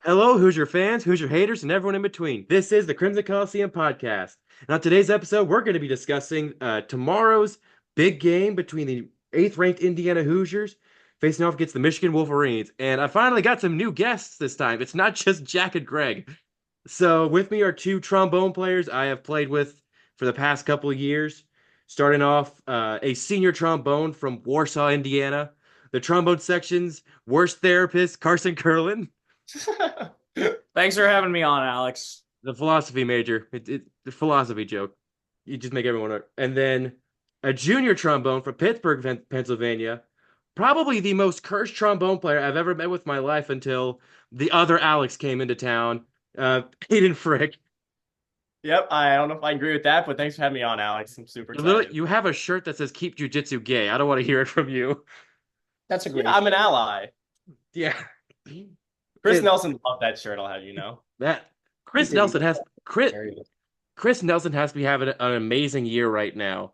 Hello, Hoosier fans, Hoosier haters, and everyone in between. This is the Crimson Coliseum podcast. And on today's episode, we're going to be discussing tomorrow's big game between the eighth-ranked Indiana Hoosiers facing off against the Michigan Wolverines. And I finally got some new guests this time. It's not just Jack and Greg. So with me are two trombone players I have played with for the past couple of years. Starting off, a senior trombone from Warsaw, Indiana. The trombone section's worst therapist, Carson Kerlin. Thanks for having me on, Alex. The philosophy major. The philosophy joke. You just make everyone. And then a junior trombone from Pittsburgh, Pennsylvania. Probably the most cursed trombone player I've ever met with my life until the other Alex came into town. Aidan Frick. Yep, I don't know if I agree with that, but thanks for having me on, Alex. I'm super excited. You have a shirt that says "Keep Jiu-Jitsu Gay." I don't want to hear it from you. That's a great. Yeah, I'm an ally. Yeah. Chris Nelson loved that shirt, I'll have you know. That Chris Nelson has Chris Nelson has to be having an amazing year right now.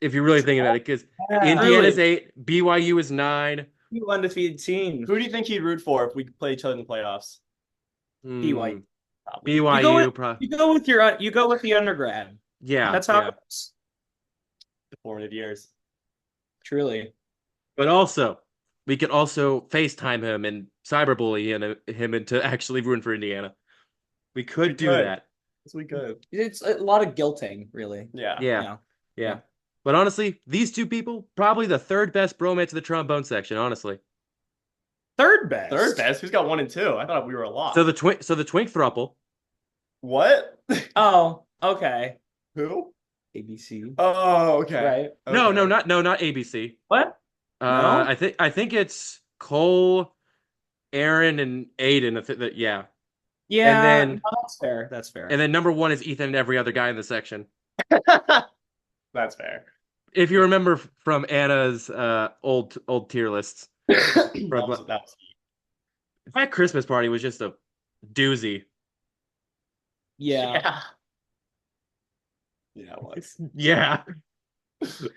If you're really thinking about it, because Indiana's 8, BYU is 9. You undefeated team. Who do you think he'd root for if we play each other in the playoffs? BYU. BYU. You go with the undergrad. Yeah, That's how it goes. The formative years. Truly. But also, we could also FaceTime him and cyberbully him into actually rooting for Indiana. We could do that. Yes, we could. It's a lot of guilting, really. Yeah. Yeah. But honestly, these two people, probably the third best bromance of the trombone section, honestly. Third best. Third best? Who's got 1 and 2? I thought we were a lot. So the twink thruple. What? Oh, okay. Who? ABC. Oh, okay. Right. Okay. Not ABC. What? No? I think it's Cole, Aaron, and Aiden. Yeah. Yeah. And then that's fair. That's fair. And then number 1 is Ethan and every other guy in the section. That's fair. If you remember from Anna's old tier lists. That Christmas party was just a doozy. Yeah. Yeah, it was. Yeah.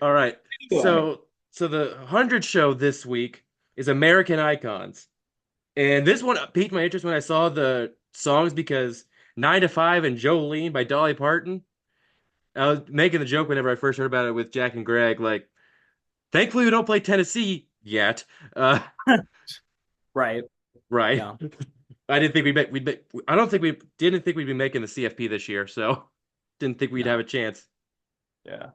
All right. So the 100 show this week is American Icons. And this one piqued my interest when I saw the songs because 9 to 5 and Jolene by Dolly Parton. I was making the joke whenever I first heard about it with Jack and Greg, like, thankfully we don't play Tennessee yet. Right. Right. Yeah. I didn't think we didn't think we'd be making the CFP this year, so didn't think we'd have a chance. Yeah.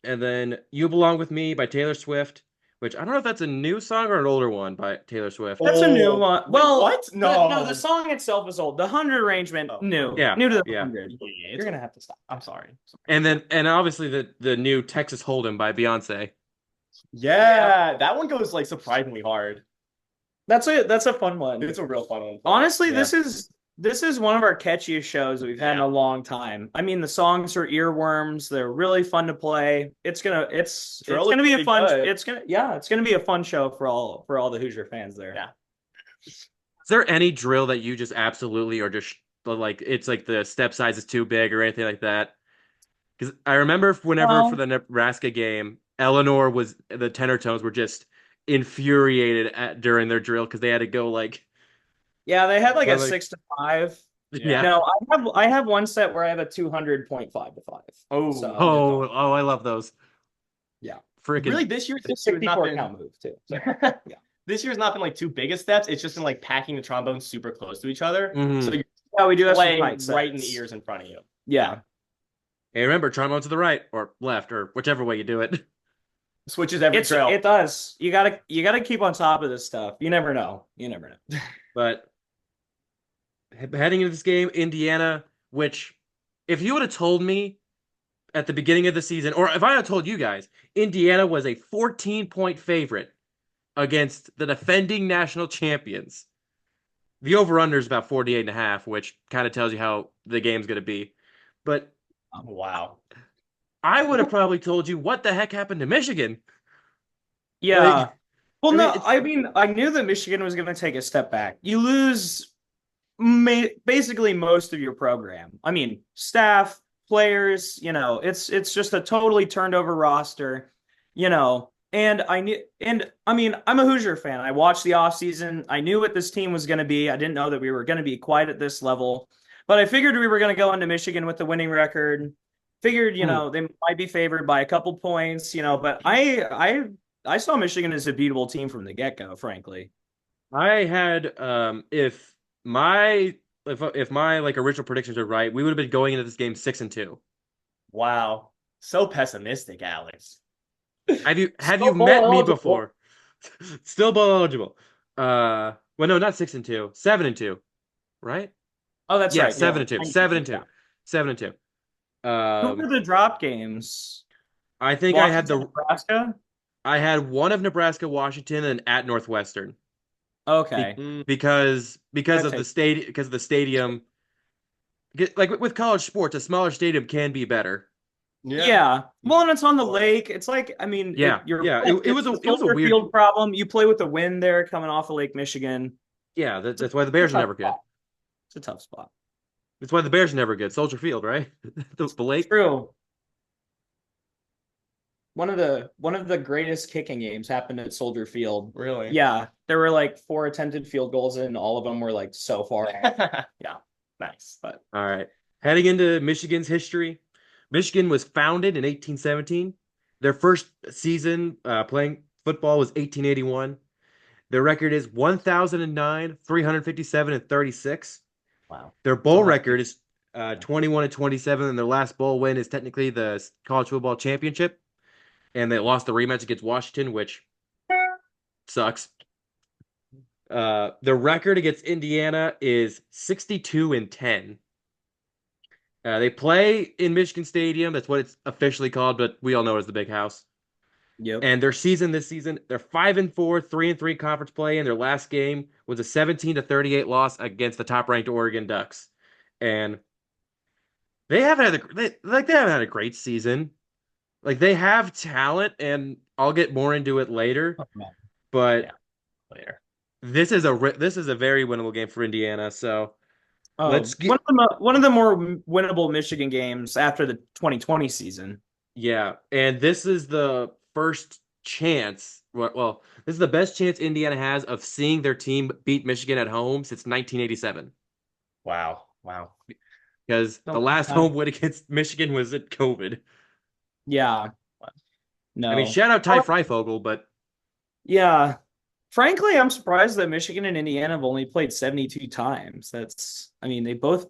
And then You Belong With Me by Taylor Swift, which I don't know if that's a new song or an older one by Taylor Swift. That's a new one. Well, what? No. No, the song itself is old. The 100 arrangement, new. Yeah. New to the Yeah. 100. You're going to have to stop. I'm sorry. And obviously the new Texas Hold'em by Beyonce. Yeah, that one goes like surprisingly hard. That's a fun one. It's a real fun one. Honestly, Yeah. this is one of our catchiest shows that we've had in a long time. I mean, the songs are earworms. They're really fun to play. It's gonna be a fun. Good. It's gonna be a fun show for all the Hoosier fans there. Yeah. Is there any drill that you just absolutely or just like it's like the step size is too big or anything like that? Because I remember for the Nebraska game, the tenor tones were just infuriated during their drill because they had to go like. Yeah, they had like a 6 to 5. Yeah. No, I have one set where I have a 200.5 to 5. Oh. So, I love those. Yeah. Freaking. Really, this year's it's a has not 64 been. count move too. So, Yeah. This year's not been like too big of steps. It's just been like packing the trombones super close to each other. Mhm. So you're yeah, we do have some playing tight right in sets. the ears in front of you. Yeah. Hey, remember trombone to the right or left or whichever way you do it. Switches every trail. It does. You gotta keep on top of this stuff. You never know. But heading into this game, Indiana, which if you would have told me at the beginning of the season, or if I had told you guys, Indiana was a 14-point favorite against the defending national champions. The over-under is about 48.5, which kind of tells you how the game's going to be. But wow. I would have probably told you what the heck happened to Michigan. Yeah. Like, I knew that Michigan was going to take a step back. You lose basically most of your program. I mean, staff, players, it's just a totally turned over roster. And I mean, I'm a Hoosier fan. I watched the offseason. I knew what this team was going to be. I didn't know that we were going to be quite at this level, but I figured we were going to go into Michigan with the winning record. Figured, they might be favored by a couple points, but I saw Michigan as a beatable team from the get-go, frankly. I had if my like original predictions are right, we would have been going into this game 6-2. Wow. So pessimistic, Alex. Have you Still met me eligible. before? Still bowl eligible. Well, no, not 6-2, 7-2, right? Oh, that's Yeah, right. 7-2, 7-2, Yeah. 7-2. Who were the drop games? I think Washington, Nebraska? I had one of Nebraska, Washington, and at Northwestern. Okay. Because That of the takes- stadium. Like with college sports, a smaller stadium can be better. Yeah. Well, and it's on the lake. It's like, I mean, Yeah, it was a Soldier weird Field problem. You play with the wind there coming off of Lake Michigan. Yeah, that's why the Bears are never good. It's a tough spot. That's why the Bears are never good. Soldier Field, right? the lake. True. One of the greatest kicking games happened at Soldier Field. Really? Yeah, there were like 4 attempted field goals, and all of them were like so far off. Yeah. Nice. But All right. Heading into Michigan's history, Michigan was founded in 1817. Their first season playing football was 1881. Their record is 1,009, 357, and 36. wow. Their bowl record is 21-27, and their last bowl win is technically the college football championship. And they lost the rematch against Washington, which sucks. The record against Indiana is 62-10. They play in Michigan Stadium. That's what it's officially called, but we all know it as the Big House. Yep. And their season this season, they're 5-4, 3-3 conference play, and their last game was a 17-38 loss against the top-ranked Oregon Ducks. And they haven't had a great season. Like they have talent, and I'll get more into it later. But Later. this is a very winnable game for Indiana. So let's get one of the more winnable Michigan games after the 2020 season. Yeah, and this is the first chance. Well, this is the best chance Indiana has of seeing their team beat Michigan at home since 1987. Wow. Because the last home win against Michigan was at COVID. Yeah. No. I mean, shout out Ty Freifogel, but yeah. Frankly, I'm surprised that Michigan and Indiana have only played 72 times. They both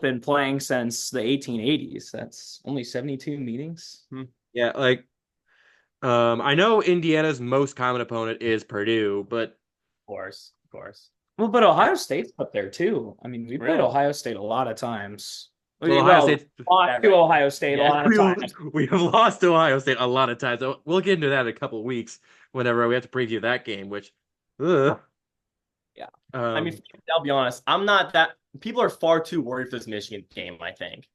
been playing since the 1880s. That's only 72 meetings. Yeah, like I know Indiana's most common opponent is Purdue, but Of course. Well, but Ohio State's up there too. I mean, we played Ohio State a lot of times. Ohio State lost to Ohio State a lot of times. We have lost to Ohio State a lot of times. So we'll get into that in a couple of weeks whenever we have to preview that game, which yeah. I mean, I'll be honest. I'm not that. People are far too worried for this Michigan game.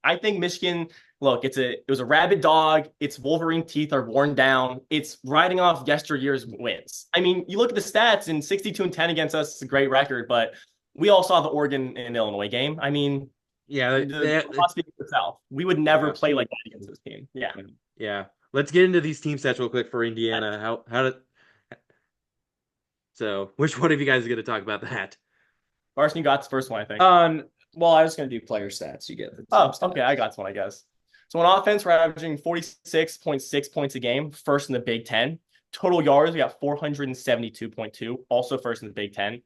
I think Michigan. Look, it was a rabid dog. Its Wolverine teeth are worn down. It's riding off yesteryear's wins. I mean, you look at the stats, and 62-10 against us is a great record, but we all saw the Oregon and Illinois game. I mean, yeah, speaking for itself. We would never play like that against this team. Yeah. Let's get into these team stats real quick for Indiana. So, which one of you guys is going to talk about that? Carson, you got the first one, I think. Well, I was going to do player stats. You get the okay. I got this one, I guess. So on offense, we're averaging 46.6 points a game, first in the Big Ten. Total yards, we got 472.2, also first in the Big Ten.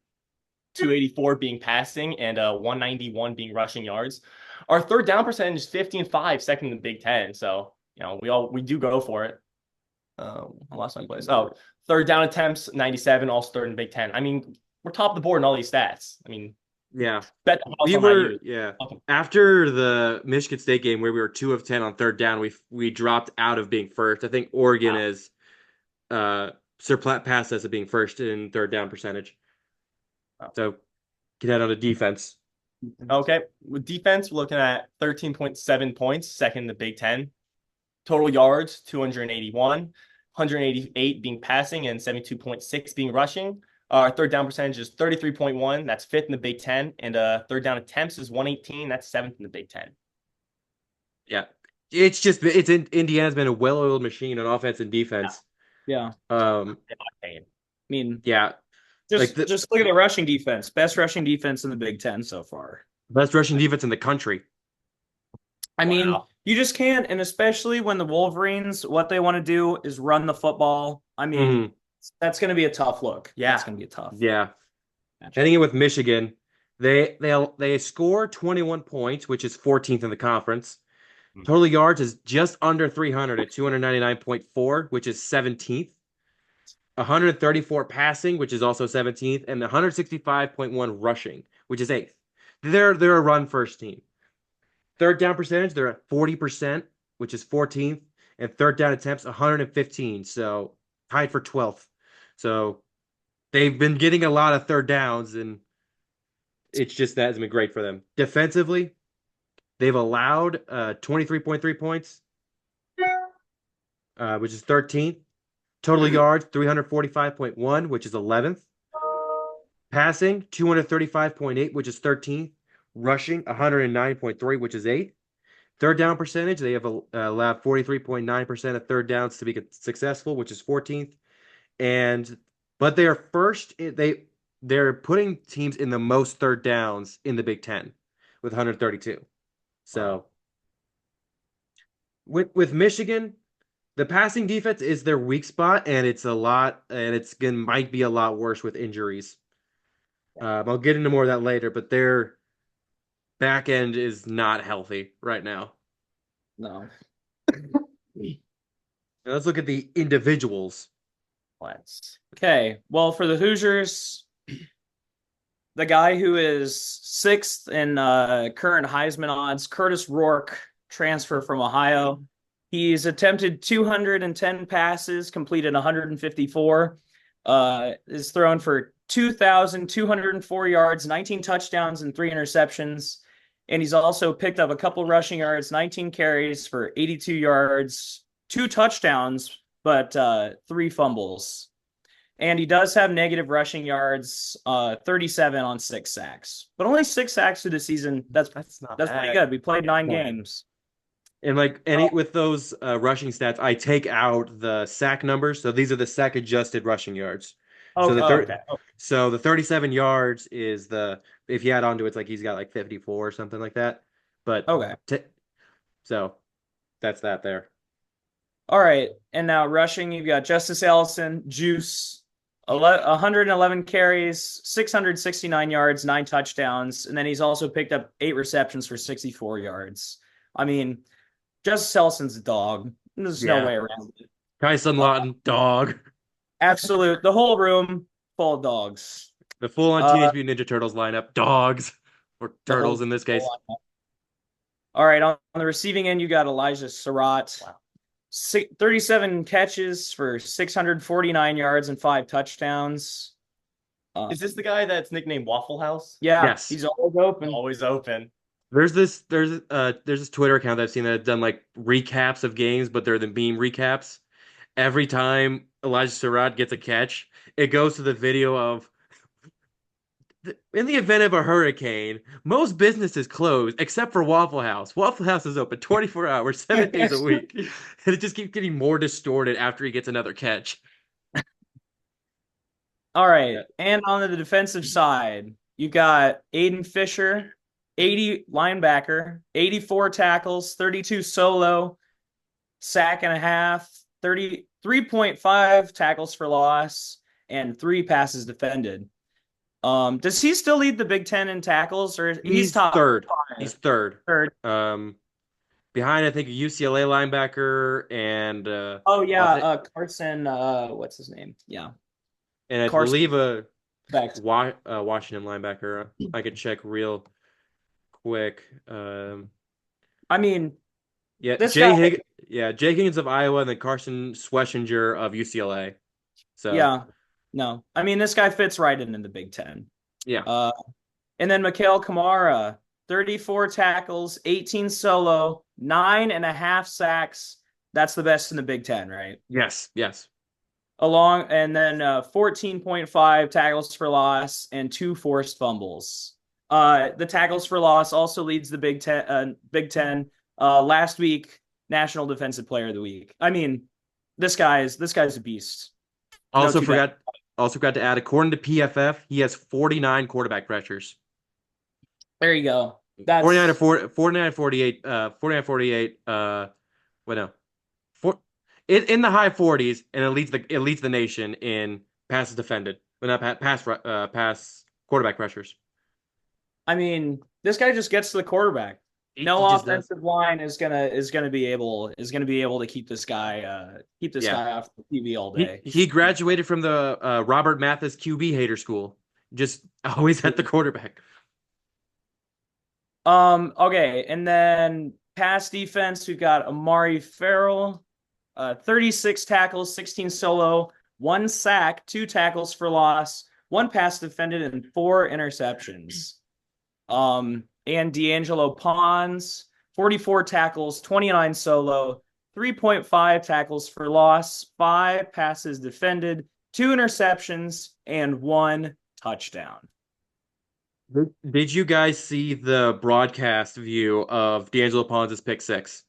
284 being passing and 191 being rushing yards. Our third down percentage is 15-5, second in the Big Ten. So, we do go for it. Last time place. Oh, third down attempts, 97, also third in the Big Ten. I mean, we're top of the board in all these stats. I mean, yeah. Bet we were, After the Michigan State game where we were 2 of 10 on third down, we dropped out of being first. I think Oregon is surpassed us at being first in third down percentage. So get out on the defense. Okay. With defense, we're looking at 13.7 points, second in the Big Ten. Total yards, 281, 188 being passing, and 72.6 being rushing. Our third down percentage is 33.1. That's fifth in the Big Ten. And third down attempts is 118. That's seventh in the Big Ten. Yeah. Indiana's been a well-oiled machine on offense and defense. Yeah. Um, I mean, yeah, like the just look at the rushing defense. Best rushing defense in the Big Ten so far. best rushing defense in the country. I mean, Wow. you just can't, and especially when the Wolverines, what they want to do is run the football. I mean, Mhm. that's going to be a tough look. Yeah. That's going to be a tough Yeah. matchup. Heading in with Michigan, they score 21 points, which is 14th in the conference. Total yards is just under 300 at 299.4, which is 17th. 134 passing, which is also 17th, and 165.1 rushing, which is 8th. They're a run first team. Third down percentage, they're at 40%, which is 14th, and third down attempts 115, so tied for 12th. So they've been getting a lot of third downs, and it's just that has been great for them. Defensively, they've allowed 23.3 points, which is 13th. Total yards 345.1, which is 11th. Passing 235.8, which is 13th. Rushing 109.3, which is 8th. Third down percentage, they have allowed 43.9% of third downs to be successful, which is 14th. And but they are first. They're putting teams in the most third downs in the Big Ten with 132. So with Michigan, the passing defense is their weak spot, and it's a lot, and might be a lot worse with injuries. I'll get into more of that later, but their back end is not healthy right now. No. Now let's look at the individuals. Let's. Okay. Well, for the Hoosiers, the guy who is sixth in current Heisman odds, Curtis Rourke, transfer from Ohio. He's attempted 210 passes, completed 154. Is thrown for 2,204 yards, 19 touchdowns, and 3 interceptions. And he's also picked up a couple rushing yards, 19 carries for 82 yards, 2 touchdowns, but 3 fumbles. And he does have negative rushing yards, 37 on 6 sacks, but only 6 sacks through the season. That's not pretty bad. good. We played 9 games. And like any with those rushing stats, I take out the sack numbers. So these are the sack adjusted rushing yards. So Okay. so the 37 yards is the if you add on to it, it's like he's got like 54 or something like that. But Okay. So that's that there. All right. And now rushing, you've got Justice Ellison, Juice, 111 carries, 669 yards, 9 touchdowns. And then he's also picked up 8 receptions for 64 yards. I mean, Justice Ellison's a dog. There's no way around it. Tyson Lawton, dog. Absolute. The whole room full of dogs. The full-on Teenage Mutant Ninja Turtles lineup, dogs or turtles in this case. All right, on the receiving end, you got Elijah Surratt. Wow. 37 catches for 649 yards and 5 touchdowns. Is this the guy that's nicknamed Waffle House? Yeah, yes. He's always open. Always open. There's this Twitter account that I've seen that have done like recaps of games, but they're the meme recaps. Every time Elijah Surratt gets a catch, it goes to the video of in the event of a hurricane, most businesses close except for Waffle House. Waffle House is open 24 hours, 7 days a week. And it just keeps getting more distorted after he gets another catch. All right. And on the defensive side, you got Aidan Fisher, 80 linebacker, 84 tackles, 32 solo, sack and a half, 33.5 tackles for loss, and 3 passes defended. Does he still lead the Big Ten in tackles, or he's top third? 5? He's third. Behind I think a UCLA linebacker and Carson. What's his name? Yeah, and I Carson believe a Kerlin. Washington linebacker. I could check real quick. I mean, yeah, Jay Higgins of Iowa, and then Carson Schlesinger of UCLA. So yeah, no, I mean this guy fits right in the Big Ten. Yeah. And then Mikael Kamara, 34 tackles, 18 solo, 9.5 sacks. That's the best in the Big Ten, right? Yes. And then 14.5 tackles for loss and 2 forced fumbles. The tackles for loss also leads the Big Ten. Last week, National Defensive Player of the Week. I mean, This guy's a beast. No Also two doubt. forgot also forgot to add, according to PFF, he has 49 quarterback pressures. There you go. 49 to That's 4, 49 48, 49 48, what no. Four, in the high 40s, and it leads the nation in passes defended, but not pass quarterback pressures. I mean, this guy just gets to the quarterback. He No just does. offensive line is gonna be able to keep this guy Yeah. off the TV all He day. he graduated from the Robert Mathis QB hater school. Just always at the quarterback. Okay, and then pass defense, we've got Amari Farrell, 36 tackles, 16 solo, 1 sack, 2 tackles for loss, 1 pass defended, and 4 interceptions. And D'Angelo Pons, 44 tackles, 29 solo, 3.5 tackles for loss, 5 passes defended, 2 interceptions, and 1 touchdown. Did you guys see the broadcast view of D'Angelo Pons' pick six?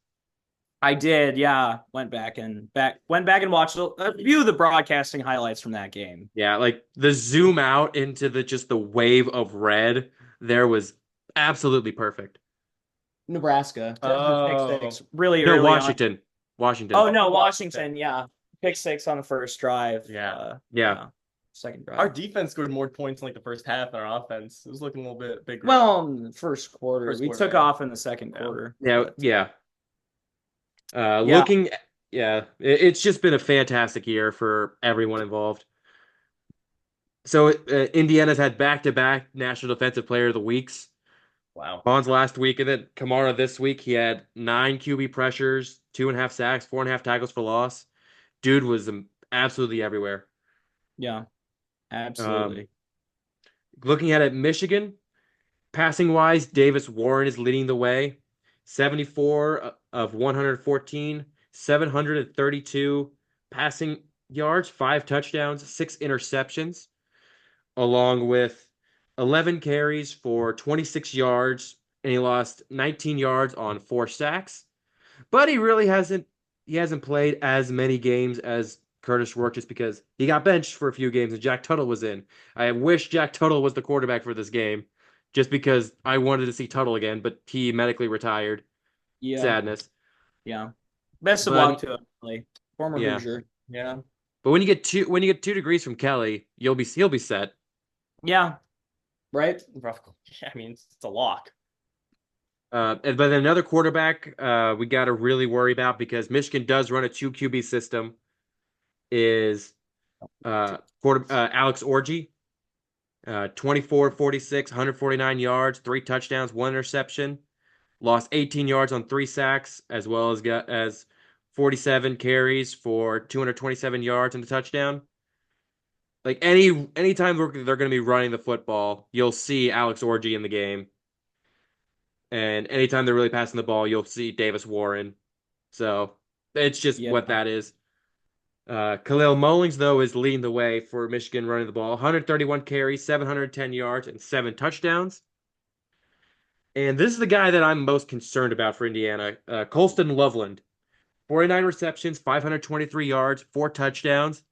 I did, yeah. Went back and watched a few of the broadcasting highlights from that game. Yeah, like the zoom out into the wave of red there was absolutely perfect. Nebraska, the pick Oh, six, really No, early on. Washington. Washington. Oh no, Washington, yeah. Pick six on the first drive. Yeah. Yeah. Second drive. our defense scored more points in like the first half than our offense. It was looking a little bit bigger. Well, in the first quarter. First We quarter, took yeah. off in the second quarter. Yeah, yeah. Yeah. Looking, yeah, it's just been a fantastic year for everyone involved. So Indiana's had back-to-back National Defensive Player of the Weeks. Wow. Bonds last week, and then Kamara this week. He had 9 QB pressures, 2.5 sacks, 4.5 tackles for loss. Dude was absolutely everywhere. Yeah. Absolutely. Looking at it, Michigan, passing wise, Davis Warren is leading the way. 74 of 114, 732 passing yards, 5 touchdowns, 6 interceptions, along with 11 carries for 26 yards, and he lost 19 yards on 4 sacks. But he hasn't played as many games as Curtis Rourke, just because he got benched for a few games and Jack Tuttle was in. I wish Jack Tuttle was the quarterback for this game, just because I wanted to see Tuttle again, but he medically retired. Yeah. Sadness. Yeah. Best of But luck to him, really. Former yeah, Hoosier. Yeah. but when you get 2 degrees from Kelly, he'll be set. Yeah. Right? Rough. Yeah, I mean, it's a lock. But then another quarterback we got to really worry about, because Michigan does run a 2 QB system, is Alex Orji. 24 46, 149 yards, 3 touchdowns, 1 interception. Lost 18 yards on 3 sacks, as well as 47 carries for 227 yards and a touchdown. Like anytime they're going to be running the football, you'll see Alex Orji in the game. And anytime they're really passing the ball, you'll see Davis Warren. So it's just Yeah. what that is. Khalil Mullings, though, is leading the way for Michigan running the ball. 131 carries, 710 yards, and 7 touchdowns. And this is the guy that I'm most concerned about for Indiana. Colston Loveland, 49 receptions, 523 yards, 4 touchdowns.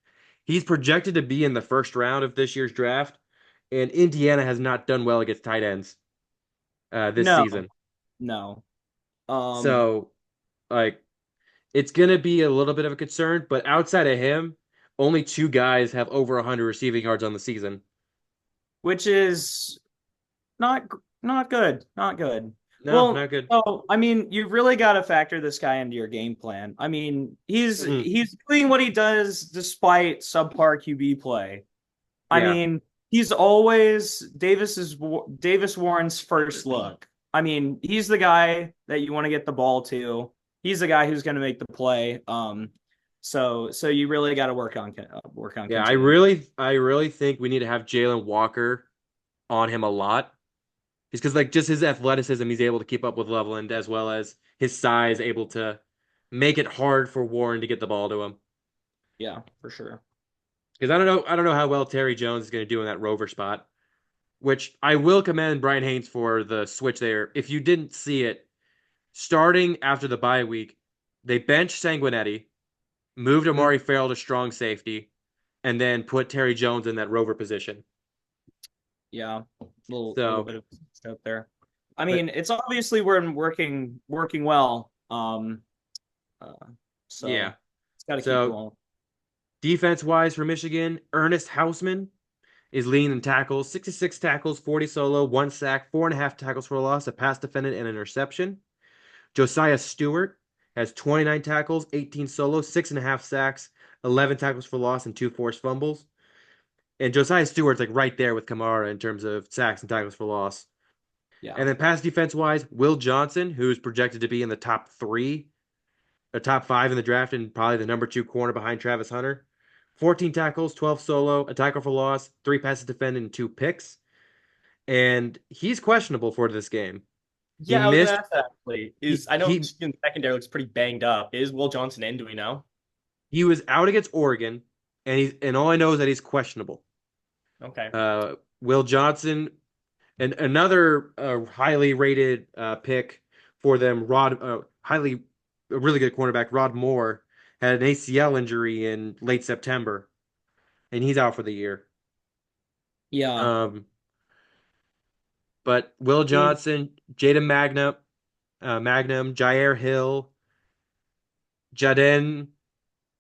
He's projected to be in the first round of this year's draft, and Indiana has not done well against tight ends this No. season. No. So, like, it's going to be a little bit of a concern, but outside of him, only 2 guys have over 100 receiving yards on the season. Which is not good. Not good. No, Well, not good. oh, I mean, you really got to factor this guy into your game plan. I mean, he's doing what he does despite subpar QB play. I Yeah. mean, he's always Davis Warren's first look. I mean, he's the guy that you want to get the ball to. He's the guy who's going to make the play. So you really got to work on Yeah, continuing. I really think we need to have Jalen Walker on him a lot. Just because, like, just his athleticism, he's able to keep up with Loveland, as well as his size, able to make it hard for Warren to get the ball to him. Yeah, for sure. Because I don't know how well Terry Jones is going to do in that rover spot, which I will commend Brian Haynes for the switch there. If you didn't see it, starting after the bye week, they benched Sanguinetti, moved Amari Farrell to strong safety, and then put Terry Jones in that rover position. Yeah, little So, bit of stuff there. I but mean, it's obviously working well. Uh, yeah. so it's got to keep So rolling. defense wise for Michigan, Ernest Hausman is leading in tackles, 66 tackles, 40 solo, 1 sack, 4.5 tackles for a loss, a pass defended, and an interception. Josiah Stewart has 29 tackles, 18 solo, 6.5 sacks, 11 tackles for loss, and 2 forced fumbles. And Josiah Stewart's like right there with Kamara in terms of sacks and tackles for loss. Yeah. And then pass defense wise, Will Johnson, who's projected to be in the top 3, or top 5 in the draft, and probably the number 2 corner behind Travis Hunter. 14 tackles, 12 solo, a tackle for loss, 3 passes defended, and 2 picks. And he's questionable for this game. He Yeah, I was gonna missed. ask that actually. I know He Michigan's secondary looks pretty banged up. Is Will Johnson in? Do we know? he was out against Oregon, and all I know is that he's questionable. Okay. Will Johnson, and another highly rated pick for them, a really good cornerback, Rod Moore, had an ACL injury in late September, and he's out for the year. Yeah. Um, but Will I mean, Johnson, Magnum, Jair Hill, Jaden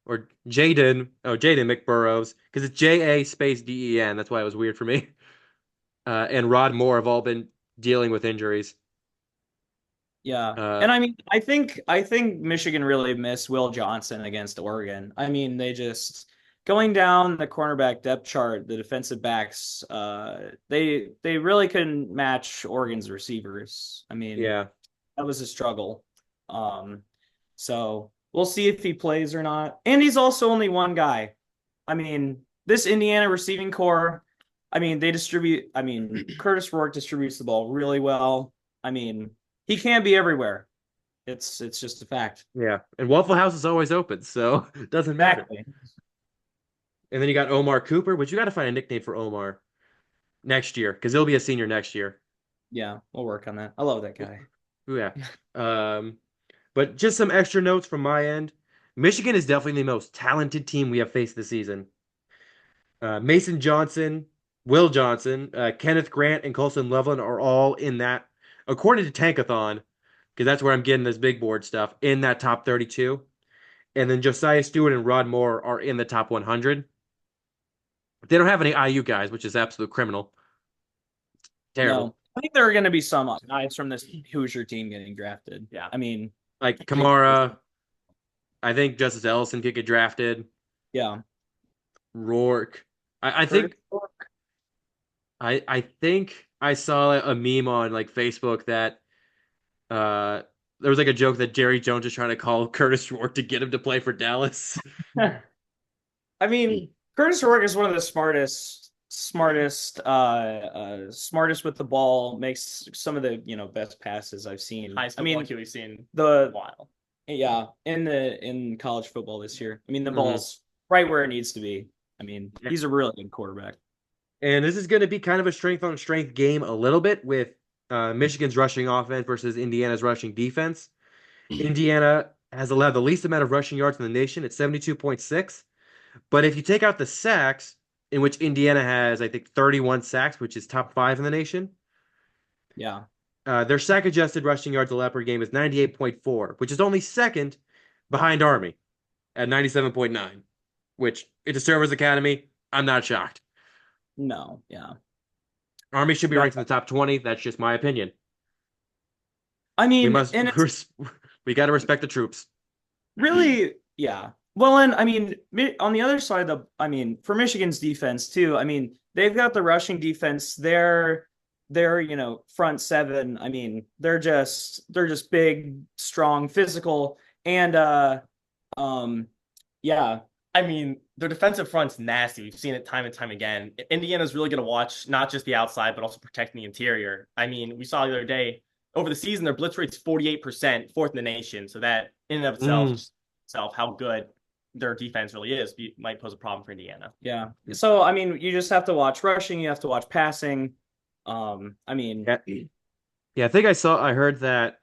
Jaden McBurrows, because it's JA space DEN. That's why it was weird for me. And Rod Moore have all been dealing with injuries. yeah. Uh, And I mean, I think Michigan really missed Will Johnson against Oregon. I mean, they just going down the cornerback depth chart, the defensive backs, they really couldn't match Oregon's receivers. I mean, yeah, that was a struggle. Um, so we'll see if he plays or not. And he's also only one guy. I mean, this Indiana receiving core, I mean, Curtis Rourke distributes the ball really well. I mean, he can't be everywhere. It's just a fact. yeah. And Waffle House is always open, so it doesn't matter. Exactly. And then you got Omar Cooper, but you got to find a nickname for Omar next year because he'll be a senior next year. Yeah, we'll work on that. I love that guy. Ooh, yeah. Um, but just some extra notes from my end. Michigan is definitely the most talented team we have faced this season. Mason Johnson, Will Johnson, Kenneth Grant, and Colson Loveland are all in that, according to Tankathon, because that's where I'm getting this big board stuff, in that top 32. And then Josiah Stewart and Rod Moore are in the top 100. They don't have any IU guys, which is absolute criminal. Terrible. No, I think there are going to be some guys from this Hoosier team getting drafted. Yeah. I mean, Like Kamara, I think Justice Ellison could get drafted. yeah. Rourke. I think I think I saw a meme on like Facebook that there was like a joke that Jerry Jones is trying to call Curtis Rourke to get him to play for Dallas. I mean, Curtis Rourke is one of the smartest with the ball. Makes some of the best passes I've seen. Highest I mean, football IQ we've seen in the a while. yeah in college football this year. I mean, the Mhm. ball's right where it needs to be. I mean, he's a really good quarterback. And this is going to be kind of a strength on strength game a little bit with Michigan's rushing offense versus Indiana's rushing defense. Indiana has allowed the least amount of rushing yards in the nation at 72.6. But if you take out the sacks, in which Indiana has, I think, 31 sacks, which is top 5 in the nation, Yeah. their sack adjusted rushing yards allowed per game is 98.4, which is only second behind Army at 97.9, which it's a Servers Academy. I'm not shocked. No. Yeah. Army should be ranked in the top 20. That's just my opinion. I We mean, must and it's we got to respect the troops. really, yeah. Well, and I mean, on the other side of I mean, for Michigan's defense too, I mean, they've got the rushing defense. They're front seven. I mean, they're just big, strong, physical, and yeah, I mean, their defensive front's nasty. We've seen it time and time again. Indiana's really going to watch not just the outside, but also protecting the interior. I mean, we saw the other day, over the season, their blitz rate's 48%, fourth in the nation. So that, in and of itself, how good their defense really is, might pose a problem for Indiana. yeah. So I mean, you just have to watch rushing. You have to watch passing. I mean, Yeah, I heard that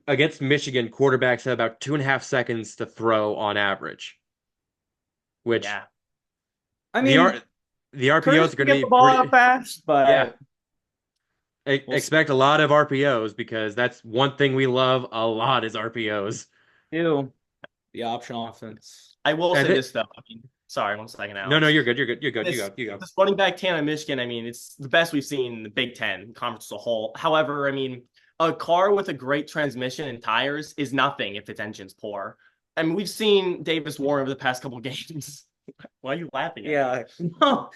against Michigan, quarterbacks have about 2.5 seconds to throw on average. which Yeah. I the mean, the RPOs Curtis are can going to get be the ball pretty. out fast, Yeah, but we'll see. expect a lot of RPOs because that's one thing we love a lot is RPOs. Do the option offense. I will I say think this though. Sorry, 1 second, no, Alex. you're good. You're good. You're good. You This go. You go. this running back tandem in Michigan, it's the best we've seen in the Big Ten conference as a whole. However, a car with a great transmission and tires is nothing if its engine's poor. We've seen Davis Warren over the past couple games. Why are you laughing at me? Yeah. No,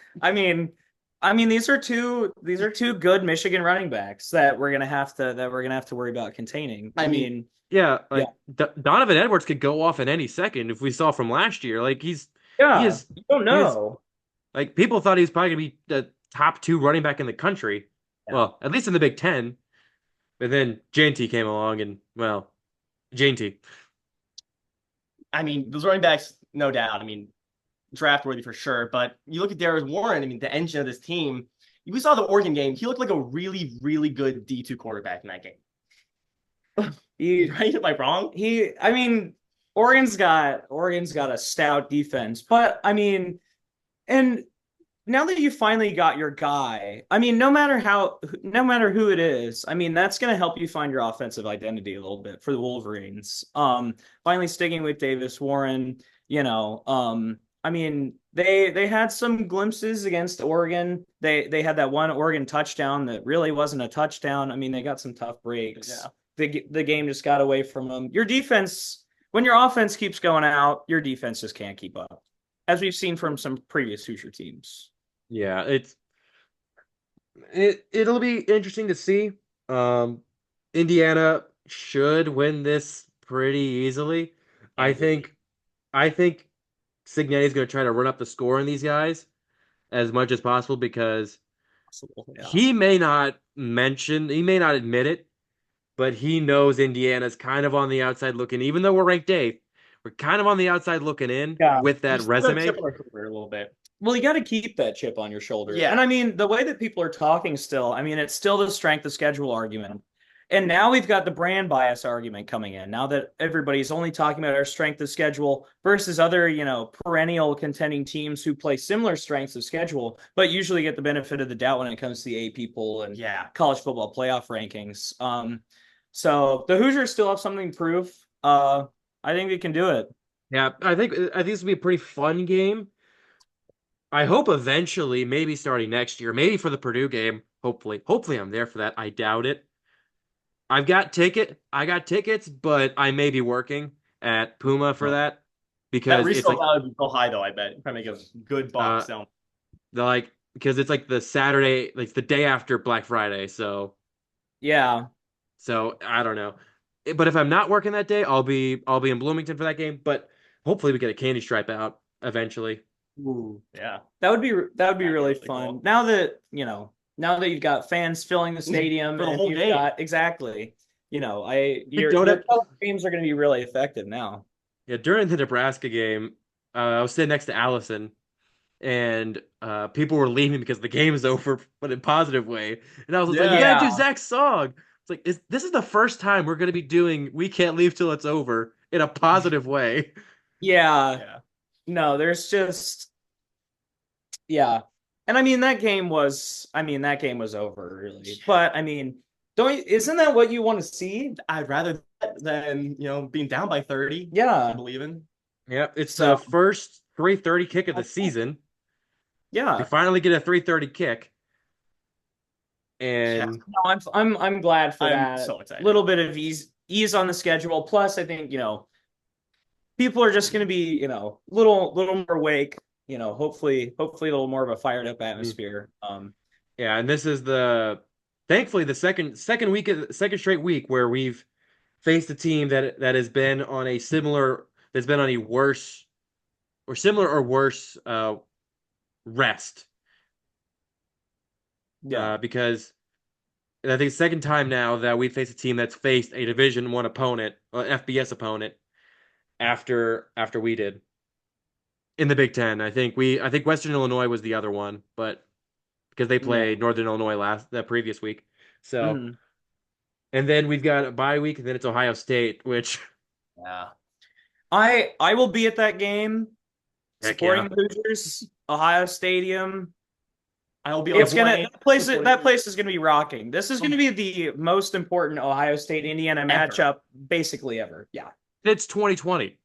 these are two good Michigan running backs that we're gonna have to worry about containing. Yeah, Yeah, like Donovan Edwards could go off in any second if we saw from last year. Like he yeah. is You don't he is know. like people thought he was probably gonna be the top two running back in the country. Yeah. Well, at least in the Big Ten. But then JT came along and well, JT. Those running backs, no doubt. Draft worthy for sure. But you look at Darius Warren, the engine of this team. We saw the Oregon game. He looked like a really, really good D2 quarterback in that game. Right? Am I wrong? Oregon's got a stout defense, but and now that you finally got your guy, no matter who it is, that's going to help you find your offensive identity a little bit for the Wolverines. Finally sticking with Davis Warren, they had some glimpses against Oregon. They had that one Oregon touchdown that really wasn't a touchdown. They got some tough breaks. Yeah. The game just got away from them. Your defense, when your offense keeps going out, your defense just can't keep up, as we've seen from some previous Hoosier teams. Yeah, it'll be interesting to see. Indiana should win this pretty easily. I think I think Cignetti's going to try to run up the score on these guys as much as possible because Yeah. he may not admit it, but he knows Indiana's kind of on the outside looking. Even though we're ranked 8th, we're kind of on the outside looking in with that resume. A little bit. Well, you got to keep that chip on your shoulder. Yeah. And the way that people are talking still, it's still the strength of schedule argument. And now we've got the brand bias argument coming in. Now that everybody's only talking about our strength of schedule versus other, perennial contending teams who play similar strengths of schedule, but usually get the benefit of the doubt when it comes to the A people and college football playoff rankings. So the Hoosiers still have something to prove. I think we can do it. Yeah, I think this will be a pretty fun game. I hope eventually, maybe starting next year, maybe for the Purdue game, hopefully I'm there for that. I doubt it. I got tickets, but I may be working at Puma for that because that resale it's value would go high though. I bet probably make a good buck. because it's like the Saturday, like the day after Black Friday. So yeah. So I don't know, but if I'm not working that day, I'll be in Bloomington for that game. But hopefully we get a candy stripe out eventually. Ooh, yeah, that would be really fun. Cool. Now that you've got fans filling the stadium for the whole game, exactly. Your games are going to be really effective now. Yeah, during the Nebraska game, I was sitting next to Allison, and people were leaving because the game is over, but in a positive way. And I was like, "You gotta do Zach's song." It's like this is the first time we're going to be doing "We Can't Leave Till It's Over" in a positive way. Yeah. No, there's just and that game was over really. But isn't that what you want to see? I'd rather that than being down by 30. Yeah, I'm believing. Yeah, it's the first 3:30 kick of the season. Yeah, we finally get a 3:30 kick, and no, I'm glad for that. I'm so excited. Little bit of ease on the schedule. Plus, I think people are just going to be little more awake. Hopefully a little more of a fired up atmosphere. Yeah, and this is thankfully the second straight week where we've faced a team that has been on a worse or similar or worse rest. Yeah, because I think second time now that we face a team that's faced a Division I opponent, FBS opponent, after we did in the Big Ten. I think Western Illinois was the other one, but because they played Northern Illinois that previous week. So, and then we've got a bye week, and then it's Ohio State, which I will be at that game. Heck supporting yeah. the Hoosiers, Ohio Stadium. I will be It's on gonna point. that place is gonna be rocking. This is gonna be the most important Ohio State Indiana Ever. matchup basically ever. Yeah, It's 2020.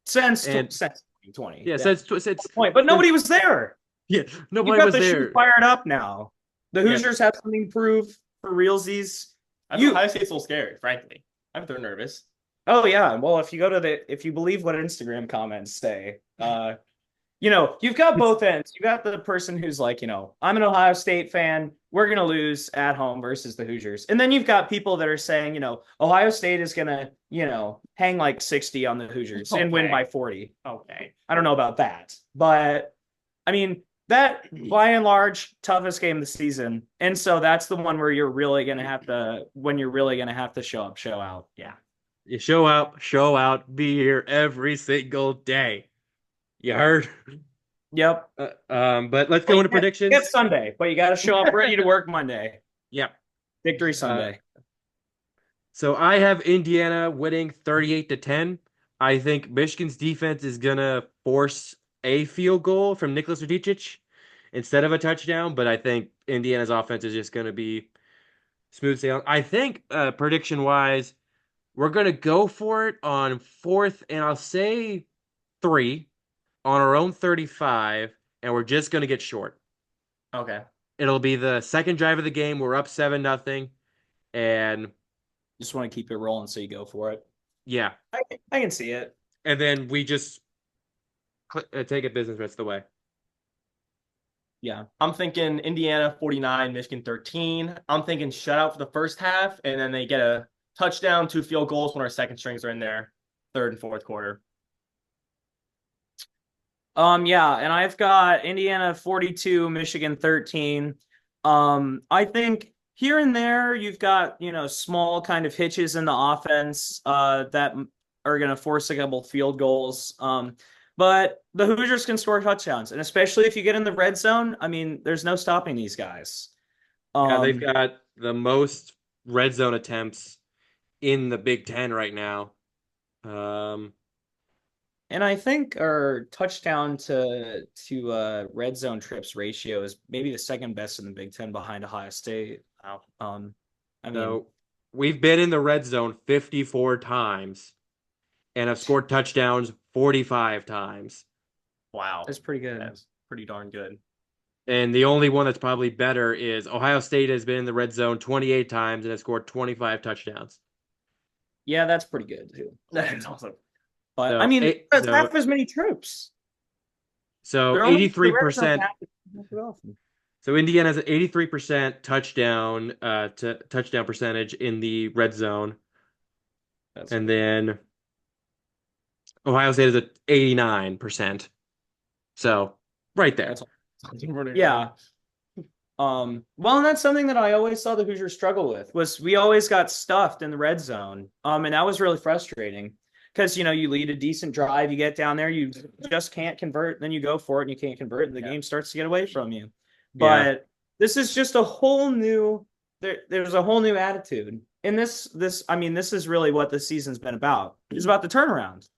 since And 2020. yeah, so it's Point, but nobody was there. yeah, You've nobody got was the shoe there. fired up now. The Yeah. Hoosiers have something to prove for realsies. I think Ohio State's a little scary, frankly. I think they're nervous. Oh yeah. Well, if you believe what Instagram comments say, you've got both ends. You got the person who's like, I'm an Ohio State fan. We're gonna lose at home versus the Hoosiers. And then you've got people that are saying, Ohio State is gonna, hang like 60 on the Hoosiers and win Okay. by 40. Okay. I don't know about that. But I mean, that by and large, toughest game of the season. And so that's the one where you're really gonna have to show up, show out. Yeah. You show out, be here every single day. You heard? Yep. But let's go into predictions. It's Sunday, but you got to show up ready to work Monday. Yeah. Victory Sunday. So I have Indiana winning 38-10. I think Michigan's defense is gonna force a field goal from Nicholas Radicic instead of a touchdown, but I think Indiana's offense is just gonna be smooth sailing. I think prediction wise, we're gonna go for it on fourth, and I'll say 3 on our own 35, and we're just gonna get short. Okay. It'll be the second drive of the game. We're up 7-0, and Just want to keep it rolling, so you go for it. yeah, I can see it. and then we just take it business rest of the way. Yeah. I'm thinking Indiana 49, Michigan 13. I'm thinking shutout for the first half, and then they get a touchdown, 2 field goals when our second strings are in there, third and fourth quarter. Yeah, and I've got Indiana 42, Michigan 13. I think here and there you've got, small kind of hitches in the offense that are going to force a couple field goals. But the Hoosiers can score touchdowns, and especially if you get in the red zone, I mean, there's no stopping these guys. Yeah, they've got the most red zone attempts in the Big Ten right now. And I think our touchdown to red zone trips ratio is maybe the second best in the Big Ten behind Ohio State. So we've been in the red zone 54 times and have scored touchdowns 45 times. Wow. That's pretty good. That's pretty darn good. And the only one that's probably better is Ohio State has been in the red zone 28 times and has scored 25 touchdowns. Yeah, that's pretty good too. That's awesome. But So, that's half as many troops. So 83%. So Indiana has an 83% touchdown percentage in the red zone. And then Ohio State is at 89%. So right there. Yeah. Well, and that's something that I always saw the Hoosiers struggle with was we always got stuffed in the red zone. And that was really frustrating because, you lead a decent drive, you get down there, you just can't convert, then you go for it and you can't convert and the game starts to get away from you. But this is just a whole new, there's a whole new attitude. And this is really what the season's been about. It's about the turnaround.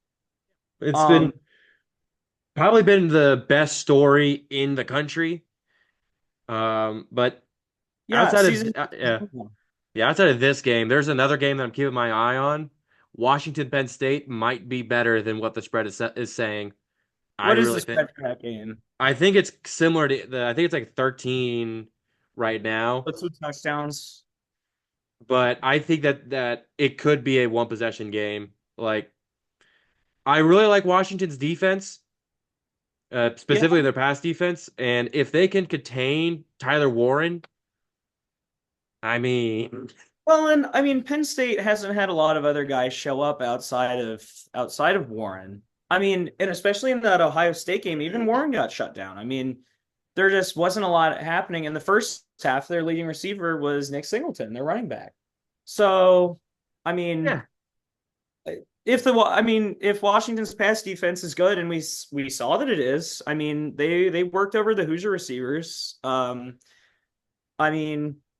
It's probably been the best story in the country. But outside of this game, there's another game that I'm keeping my eye on. Washington Penn State might be better than what the spread is saying. What is the spread for that game? I think it's similar to I think it's like 13 right now. Let's do touchdowns. But I think that it could be a one possession game. Like I really like Washington's defense. Specifically their pass defense, and if they can contain Tyler Warren, well, and Penn State hasn't had a lot of other guys show up outside of Warren. And especially in that Ohio State game, even Warren got shut down. There just wasn't a lot happening in the first half. Their leading receiver was Nick Singleton, their running back. So, if Washington's pass defense is good, and we saw that it is, they worked over the Hoosier receivers.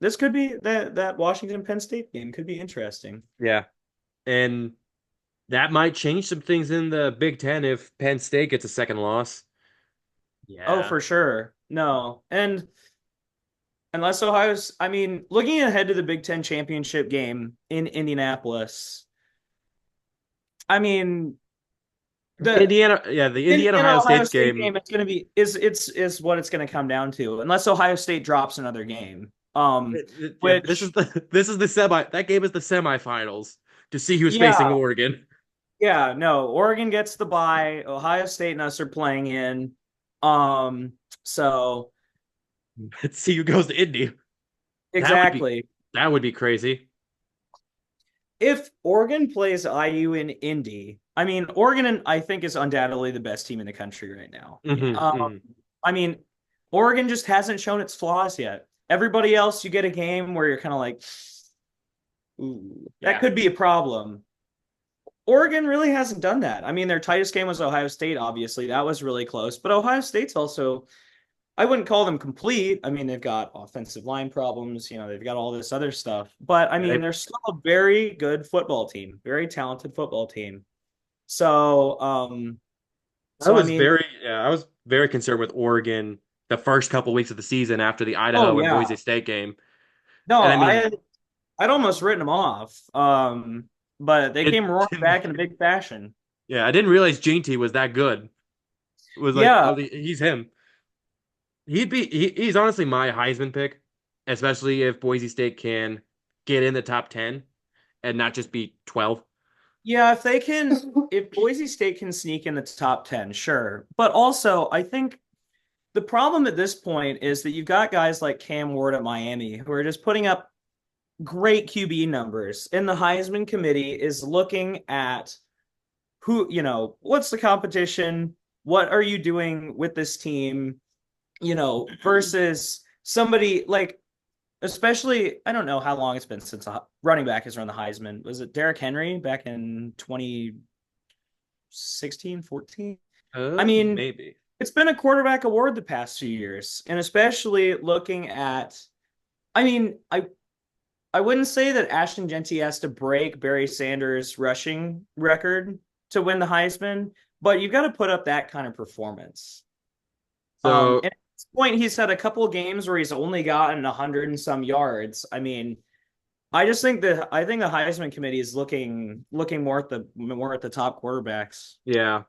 This could be that Washington Penn State game could be interesting. Yeah, and that might change some things in the Big Ten if Penn State gets a second loss. Oh, Yeah. for sure. No. And unless I mean, looking ahead to the Big Ten championship game in Indianapolis, I mean, the The Indiana Indiana Ohio Ohio State's State game. game, it's gonna be is what it's gonna come down to, unless Ohio State drops another game. Yeah, this is Which the semi. That game is the semifinals to see who's facing yeah, Oregon. yeah, no, Oregon gets the bye. Ohio State and us are playing in. Um, so Let's see who goes to Indy. That would be exactly. that would be crazy. If Oregon plays IU in Indy, I mean, Oregon I think is undoubtedly the best team in the country right now. Hmm. Um, Hmm. I mean, Oregon just hasn't shown its flaws yet. Everybody else, you get a game where you're kind of like, ooh, that Yeah. could be a problem. Oregon really hasn't done that. I mean, their tightest game was Ohio State, obviously. That was really close. But Ohio State's also, I wouldn't call them complete. I mean, they've got offensive line problems, they've got all this other stuff. But I Yeah, mean, they're still a very good football team, very talented football team. So, I mean, I was very concerned with Oregon the first couple weeks of the season after the oh Idaho and yeah. Boise State game. No, And I mean, I'd almost written them off. But they it came roaring back in a big fashion. yeah, I didn't realize Ginty was that good. It was like, Yeah, oh, he's him. He's honestly my Heisman pick, especially if Boise State can get in the top 10 and not just be 12. yeah, if Boise State can sneak in the top 10, sure. But also, I think the problem at this point is that you've got guys like Cam Ward at Miami who are just putting up great QB numbers. And the Heisman committee is looking at what's the competition? What are you doing with this team? Versus somebody like, especially, I don't know how long it's been since a running back has run the Heisman. Was it Derrick Henry back in 2016, 14? I mean, Maybe. it's been a quarterback award the past few years. And especially looking at, I mean, I wouldn't say that Ashton Genty has to break Barry Sanders' rushing record to win the Heisman, but you've got to put up that kind of performance. So And at this point, he's had a couple of games where he's only gotten 100 and some yards. I mean, I think the Heisman committee is looking more at the top quarterbacks. yeah,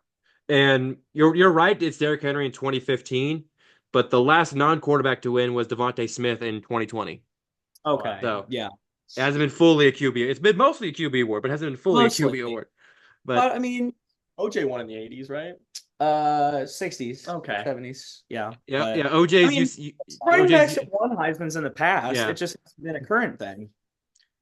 and you're right. It's Derrick Henry in 2015, but the last non-quarterback to win was Devontae Smith in 2020. Okay, So yeah, it hasn't been fully a QB. It's been mostly a QB award, but it hasn't been fully a mostly. QB award. But But I mean, OJ won in the 80s, right? 60s, Okay. 70s, yeah. yeah, But, yeah. I mean, running backs OJ's have won Heisman's in the past. yeah, It just hasn't been a current thing.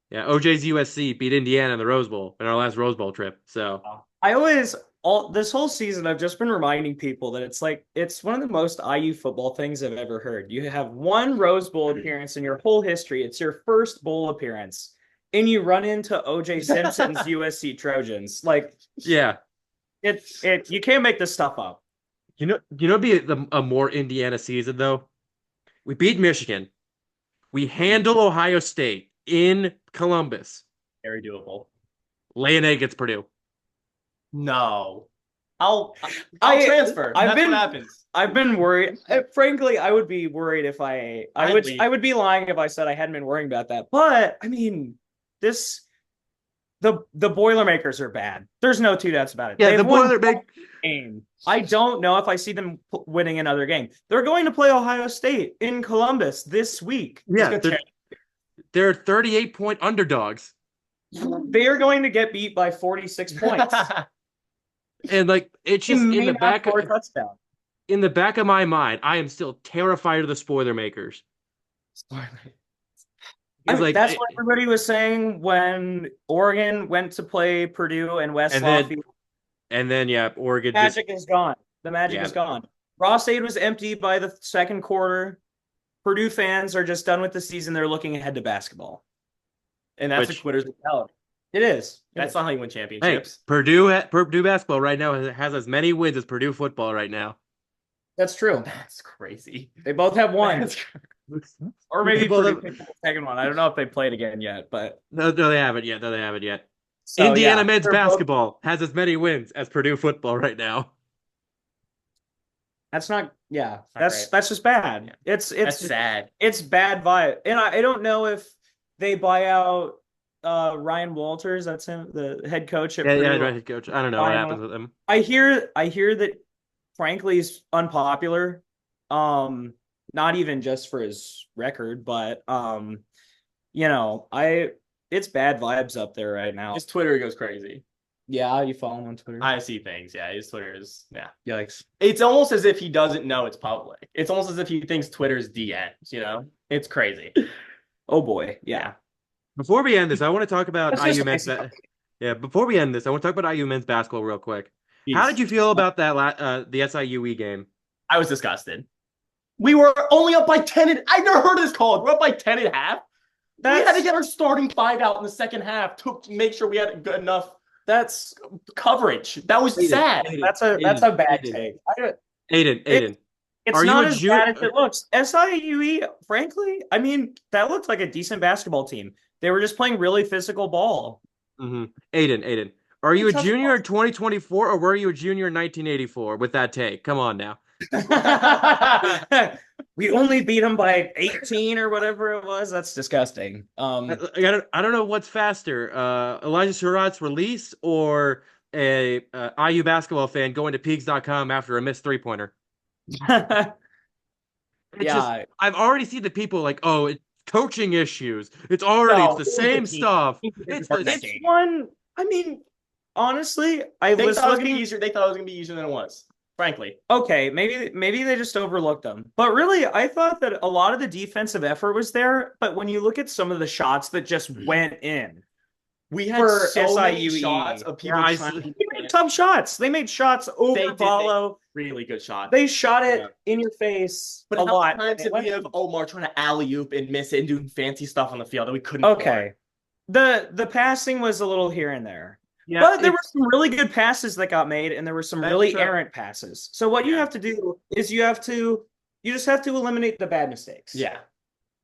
yeah. OJ's USC beat Indiana in the Rose Bowl in our last Rose Bowl trip. So I always all this whole season I've just been reminding people that it's one of the most IU football things I've ever heard. You have one Rose Bowl appearance in your whole history. It's your first bowl appearance, and you run into OJ Simpson's USC Trojans. Like yeah, you can't make this stuff up. it'd be a more Indiana season though. We beat Michigan. We handle Ohio State in Columbus. Very doable. Lay an egg against Purdue. No. I'll I- transfer. I've That's been- what happens. I've been worried. Frankly, I would be worried if I I'd leave. I would be lying if I said I hadn't been worrying about that. But I mean, the Boilermakers are bad. There's no two doubts about it. Yeah, They've the won Boilermakers. game. I don't know if I see them winning another game. They're going to play Ohio State in Columbus this week. Yeah, they're 38-point underdogs. They are going to get beat by 46 points. And like it's just They in may the not back score a touchdown. in the back of my mind, I am still terrified of the Spoilermakers. I It's mean, like that's what everybody was saying when Oregon went to play Purdue and West And then Lafayette. and then yeah, Oregon just Magic is gone. The magic Yeah. is gone. Ross Aid was empty by the second quarter. Purdue fans are just done with the season. They're looking ahead to basketball. And that's Which- a quitter's mentality. It is. That's not how you win hey, championships. Purdue basketball right now has as many wins as Purdue football right now. That's true. That's crazy. They both have one. That's Or maybe People Purdue have- picked up the second one. I don't know if they played again yet, but No, they haven't yet. No, they haven't yet. So, Indiana yeah, men's they're both- basketball has as many wins as Purdue football right now. That's not. Yeah, Not great. that's just bad. Yeah. It's That's sad. It's bad vibe, and I don't know if they buy out Ryan Walters. That's him, the head coach at Yeah, Purdue. right, coach. I don't know what happens with him. I hear that frankly he's unpopular. Not even just for his record, but it's bad vibes up there right now. His Twitter goes crazy. Yeah, you follow him on Twitter. I see things. Yeah, his Twitter is Yikes. It's almost as if he doesn't know it's public. It's almost as if he thinks Twitter's DMs. It's crazy. Oh boy, yeah. Before we end this, I want to talk about That's just IU men's. Before we end this, I want to talk about IU men's basketball real quick. How did you feel about that the SIUE game? I was disgusted. We were only up by 10 and I never heard of this called. We're up by 10 and a half. We had to get our starting 5 out in the second half to make sure we had good enough coverage. That was sad. That's a bad take. Aiden. It's Are not you a as bad as it looks. SIUE, frankly, I mean, that looked like a decent basketball team. They were just playing really physical ball. Mm-hmm. Aiden. Are you a junior in 2024 or were you a junior in 1984 with that take? Come on now. We only beat them by 18 or whatever it was. That's disgusting. I don't know what's faster, Elijah Surratt's release or a IU basketball fan going to Peaks.com after a missed 3-pointer. Yeah, I've already seen the people like, oh, it's coaching issues. It's the same stuff. It's one. I mean, honestly, They thought it was gonna be easier than it was. Frankly, okay, maybe they just overlooked them. But really, I thought that a lot of the defensive effort was there. But when you look at some of the shots that just went in, we had so many shots of people trying to make tough shots. They made shots over follow. Really good shot. They shot it in your face but a lot. But how many times did we have Omar trying to alley-oop and miss it and doing fancy stuff on the field that we couldn't Okay. The passing was a little here and there. Yeah, but there were some really good passes that got made, and there were some really errant passes. So what you have to do is you just have to eliminate the bad mistakes. Yeah.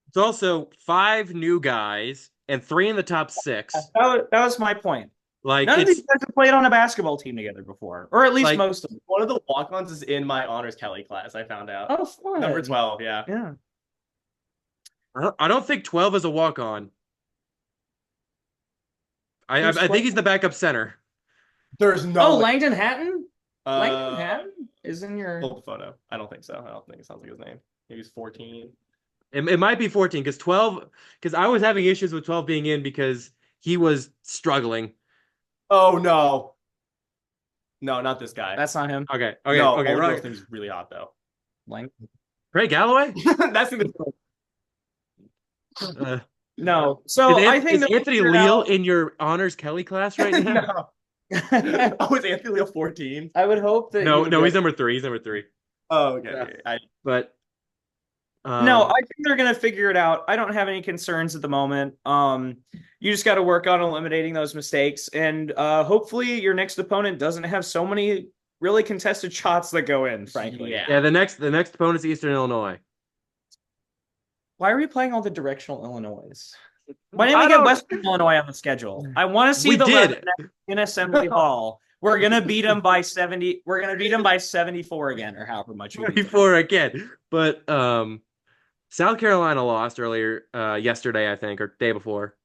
It's also 5 new guys and 3 in the top 6. That was my point. Like none of these guys have played on a basketball team together before, or at least most of them. One of the walk-ons is in my honors Kelly class. I found out. Oh, fun. Number 12. Yeah. Yeah. I don't think 12 is a walk-on. I think he's the backup center. There's no. Langdon Hatton. Langdon Hatton is in your. Hold the photo. I don't think so. I don't think it sounds like his name. Maybe he's 14. It might be 14 because 12. Because I was having issues with 12 being in because he was struggling. Oh no. No, not this guy. That's not him. Okay. Right. He's really hot though. Craig Galloway. That's the. No. So I think is Anthony Leal in your honors Kelly class right now? No. Oh, is Anthony Leal 14? I would hope that. No, he's number 3. He's number 3. Oh, okay. Yeah. But no, I think they're gonna figure it out. I don't have any concerns at the moment. You just got to work on eliminating those mistakes, and hopefully your next opponent doesn't have so many really contested shots that go in. Frankly, yeah. The next opponent's Eastern Illinois. Why are we playing all the directional Illinois? Why didn't we get Western Illinois on the schedule? I want to see in Assembly Hall. We're gonna beat them by 70. We're gonna beat them by 74 again, or however much. 74 again. But South Carolina lost earlier yesterday, I think, or day before.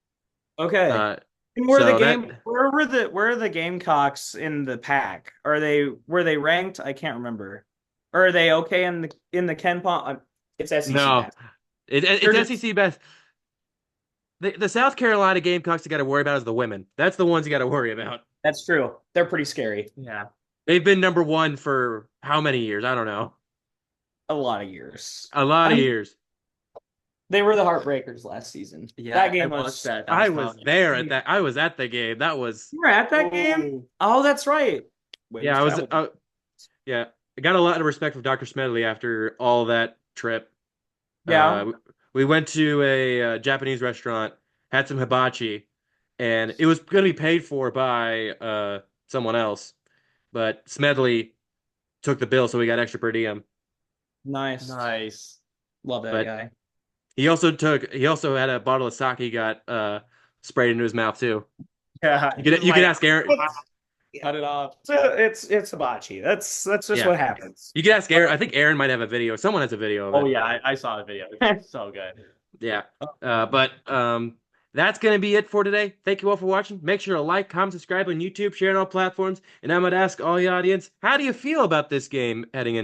Okay. Where are the Gamecocks in the pack? Were they ranked? I can't remember. Or are they okay in the Ken Pom? It's SEC. No. It's SEC best. The South Carolina Gamecocks you got to worry about is the women. That's the ones you got to worry about. That's true. They're pretty scary. Yeah. They've been number 1 for how many years? I don't know. A lot of years. Years. They were the Heartbreakers last season. Yeah, that game was. I was there at that. I was at the game. That was. You were at that game? Oh, that's right. Yeah, I was. Yeah, I got a lot of respect from Dr. Smedley after all that trip. Yeah. We went to a Japanese restaurant, had some hibachi, and it was going to be paid for by someone else, but Smedley took the bill, so we got extra per diem. Nice. Love that guy. He also had a bottle of sake he got sprayed into his mouth too. Yeah, You can ask Aaron. Cut it off. It's hibachi. That's just what happens. You can ask Aaron. I think Aaron might have a video. Someone has a video of it. Oh yeah, I saw the video. It's so good. Yeah. But that's going to be it for today. Thank you all for watching. Make sure to like, comment, subscribe on YouTube, share on all platforms. And I'm going to ask all the audience, how do you feel about this game heading into